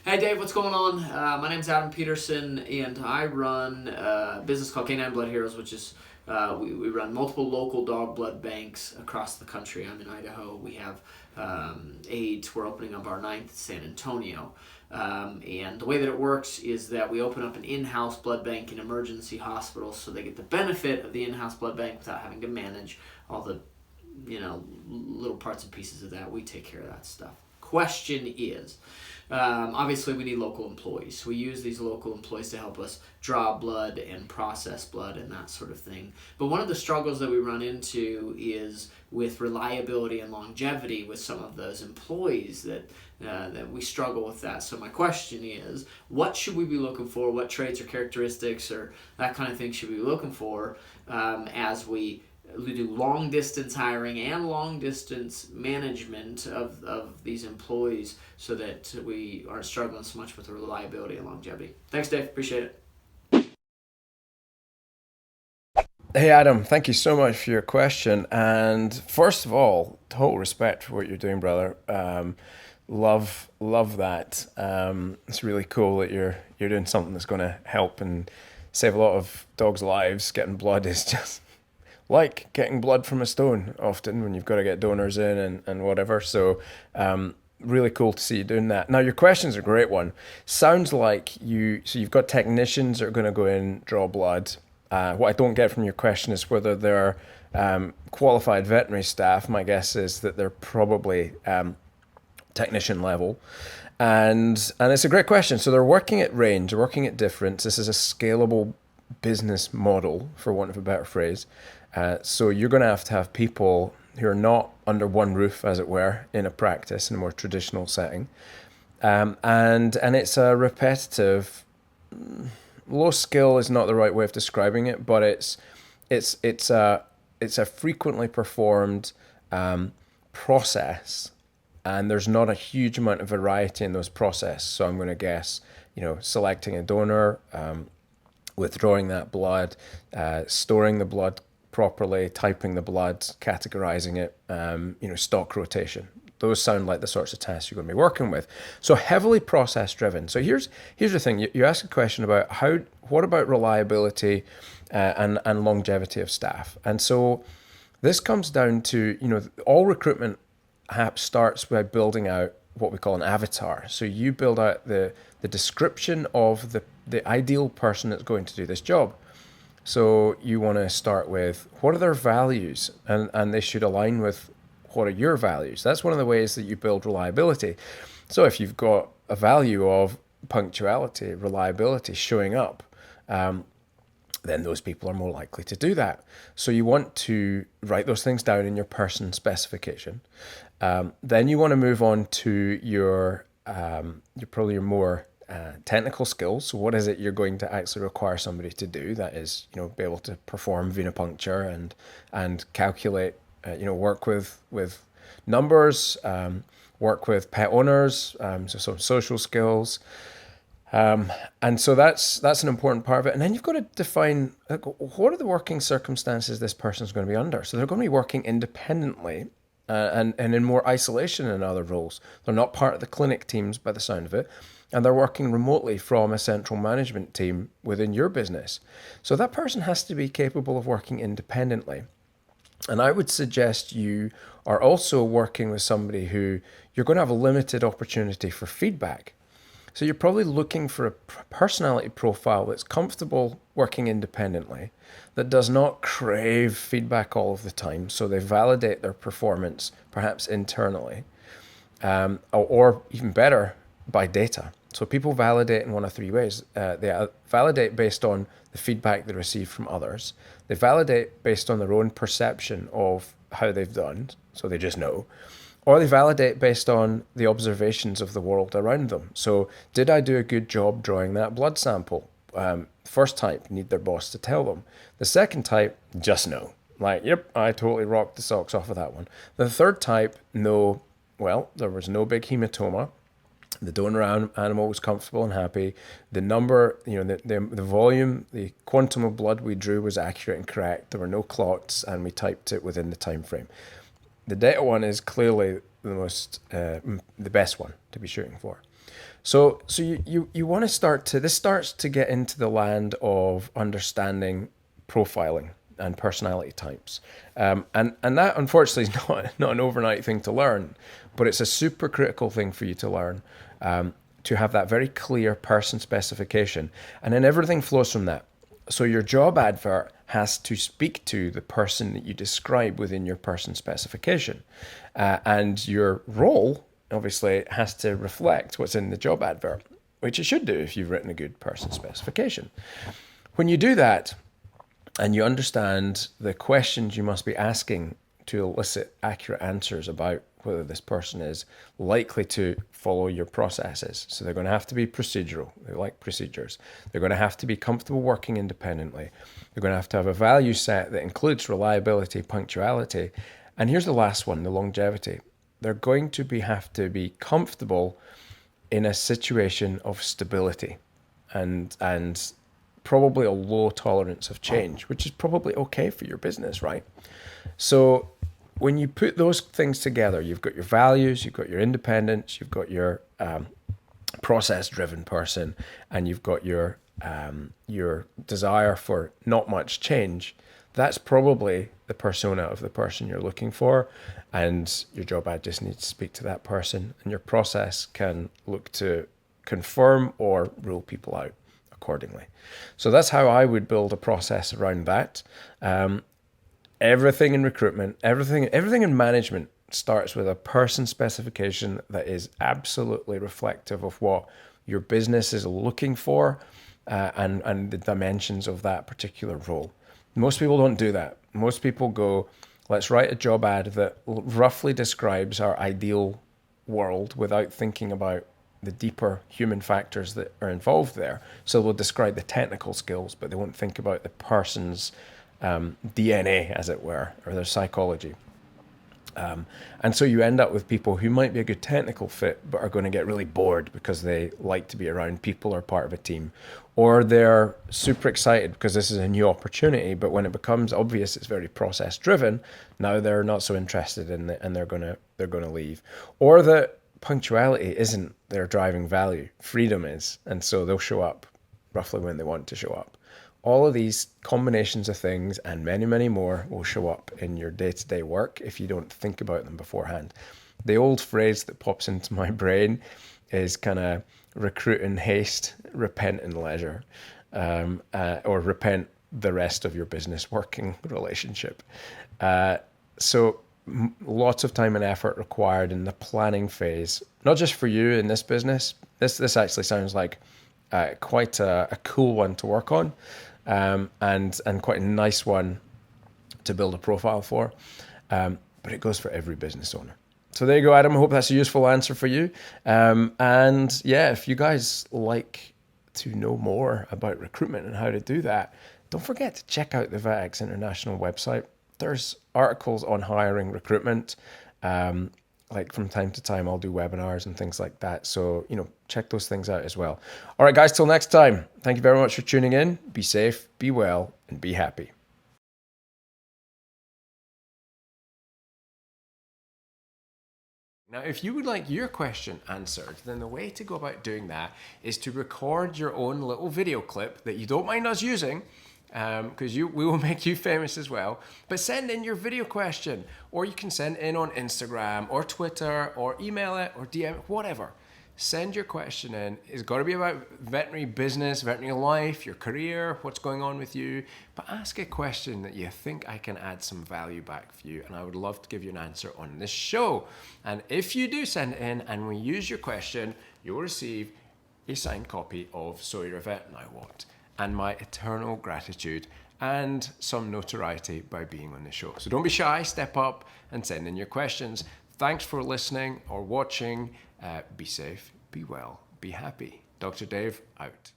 Hey Dave, what's going on? My name's Adam Peterson, and I run a business called Canine Blood Heroes, which is we run multiple local dog blood banks across the country. I'm in Idaho. We have 8. We're opening up our ninth in San Antonio. And the way that it works is that we open up an in-house blood bank in emergency hospitals, so they get the benefit of the in-house blood bank without having to manage all the little parts and pieces of that. We take care of that stuff. Question is, obviously we need local employees. We use these local employees to help us draw blood and process blood and that sort of thing. But one of the struggles that we run into is with reliability and longevity with some of those employees that we struggle with that. So my question is, what should we be looking for? What traits or characteristics or that kind of thing should we be looking for as we do long distance hiring and long distance management of these employees so that we aren't struggling so much with the reliability and longevity. Thanks, Dave. Appreciate it. Hey Adam, thank you so much for your question. And first of all, total respect for what you're doing, brother. Love that. It's really cool that you're doing something that's going to help and save a lot of dogs' lives. Getting blood is just like getting blood from a stone often when you've got to get donors in and whatever. So really cool to see you doing that. Now your question's a great one. Sounds like you've got technicians that are going to go in, draw blood. What I don't get from your question is whether they're qualified veterinary staff. My guess is that they're probably technician level. And it's a great question. So they're working at range, they're working at difference. This is a scalable business model, for want of a better phrase. So you're going to have people who are not under one roof, as it were, in a practice in a more traditional setting, and it's a repetitive. Low skill is not the right way of describing it, but it's a frequently performed process, and there's not a huge amount of variety in those processes. So I'm going to guess, selecting a donor, withdrawing that blood, storing the blood properly, typing the blood, categorizing it, stock rotation. Those sound like the sorts of tasks you're going to be working with. So heavily process driven. So here's the thing. You ask a question about what about reliability and longevity of staff. And so this comes down to, all recruitment starts by building out what we call an avatar. So you build out the description of the ideal person that's going to do this job. So you want to start with what are their values, and they should align with what are your values. That's one of the ways that you build reliability. So if you've got a value of punctuality, reliability, showing up, then those people are more likely to do that. So you want to write those things down in your person specification. Then you want to move on to your probably your more technical skills. So what is it you're going to actually require somebody to do? That is, be able to perform venipuncture and calculate, work with numbers, work with pet owners, so some social skills. And so that's an important part of it. And then you've got to define, like, what are the working circumstances this person's going to be under. So they're going to be working independently, and in more isolation than other roles. They're not part of the clinic teams by the sound of it. And they're working remotely from a central management team within your business. So that person has to be capable of working independently. And I would suggest you are also working with somebody who you're going to have a limited opportunity for feedback. So you're probably looking for a personality profile that's comfortable working independently, that does not crave feedback all of the time. So they validate their performance, perhaps internally, or even better, by data. So people validate in one of three ways. They validate based on the feedback they receive from others. They validate based on their own perception of how they've done, so they just know. Or they validate based on the observations of the world around them. So did I do a good job drawing that blood sample? First type, need their boss to tell them. The second type, just know. Like, yep, I totally rocked the socks off of that one. The third type, no, well, there was no big hematoma. The donor animal was comfortable and happy. The number, the volume, the quantum of blood we drew was accurate and correct. There were no clots, and we typed it within the time frame. The data one is clearly the best one to be shooting for. So you want to this starts to get into the land of understanding profiling and personality types. And that unfortunately is not an overnight thing to learn, but it's a super critical thing for you to learn, to have that very clear person specification. And then everything flows from that. So your job advert has to speak to the person that you describe within your person specification. And your role obviously has to reflect what's in the job advert, which it should do if you've written a good person specification. When you do that, and you understand the questions you must be asking to elicit accurate answers about whether this person is likely to follow your processes. So they're going to have to be procedural. They like procedures. They're going to have to be comfortable working independently. They're going to have a value set that includes reliability, punctuality. And here's the last one, the longevity. They're going to have to be comfortable in a situation of stability and probably a low tolerance of change, which is probably okay for your business, right? So when you put those things together, you've got your values, you've got your independence, you've got your process-driven person, and you've got your desire for not much change. That's probably the persona of the person you're looking for, and your job ad just needs to speak to that person, and your process can look to confirm or rule people out accordingly. So that's how I would build a process around that. Everything in recruitment, everything in management starts with a person specification that is absolutely reflective of what your business is looking for, and the dimensions of that particular role. Most people don't do that. Most people go, let's write a job ad that roughly describes our ideal world without thinking about the deeper human factors that are involved there. So we'll describe the technical skills, but they won't think about the person's DNA, as it were, or their psychology. And so you end up with people who might be a good technical fit, but are going to get really bored because they like to be around people or part of a team. Or they're super excited because this is a new opportunity, but when it becomes obvious it's very process driven, now they're not so interested in it and they're going to leave. Or that punctuality isn't their driving value, freedom is, and so they'll show up roughly when they want to show up. All of these combinations of things and many, many more will show up in your day-to-day work if you don't think about them beforehand. The old phrase that pops into my brain is kind of recruit in haste, repent in leisure, or repent the rest of your business working relationship. So lots of time and effort required in the planning phase, not just for you in this business. This actually sounds like quite a cool one to work on, and quite a nice one to build a profile for, but it goes for every business owner. So there you go, Adam. I hope that's a useful answer for you. And yeah, if you guys like to know more about recruitment and how to do that, don't forget to check out the VetX International website. There's articles on hiring, recruitment. Like from time to time, I'll do webinars and things like that. So, check those things out as well. All right, guys, till next time. Thank you very much for tuning in. Be safe, be well, and be happy. Now, if you would like your question answered, then the way to go about doing that is to record your own little video clip that you don't mind us using, because we will make you famous as well. But send in your video question, or you can send in on Instagram or Twitter or email it or DM it, whatever. Send your question in. It's got to be about veterinary business, veterinary life, your career, what's going on with you. But ask a question that you think I can add some value back for you, and I would love to give you an answer on this show. And if you do send it in and we use your question, you'll receive a signed copy of So You're a Vet Now What, and my eternal gratitude and some notoriety by being on the show. So don't be shy, step up and send in your questions. Thanks for listening or watching. Be safe, be well, be happy. Dr. Dave, out.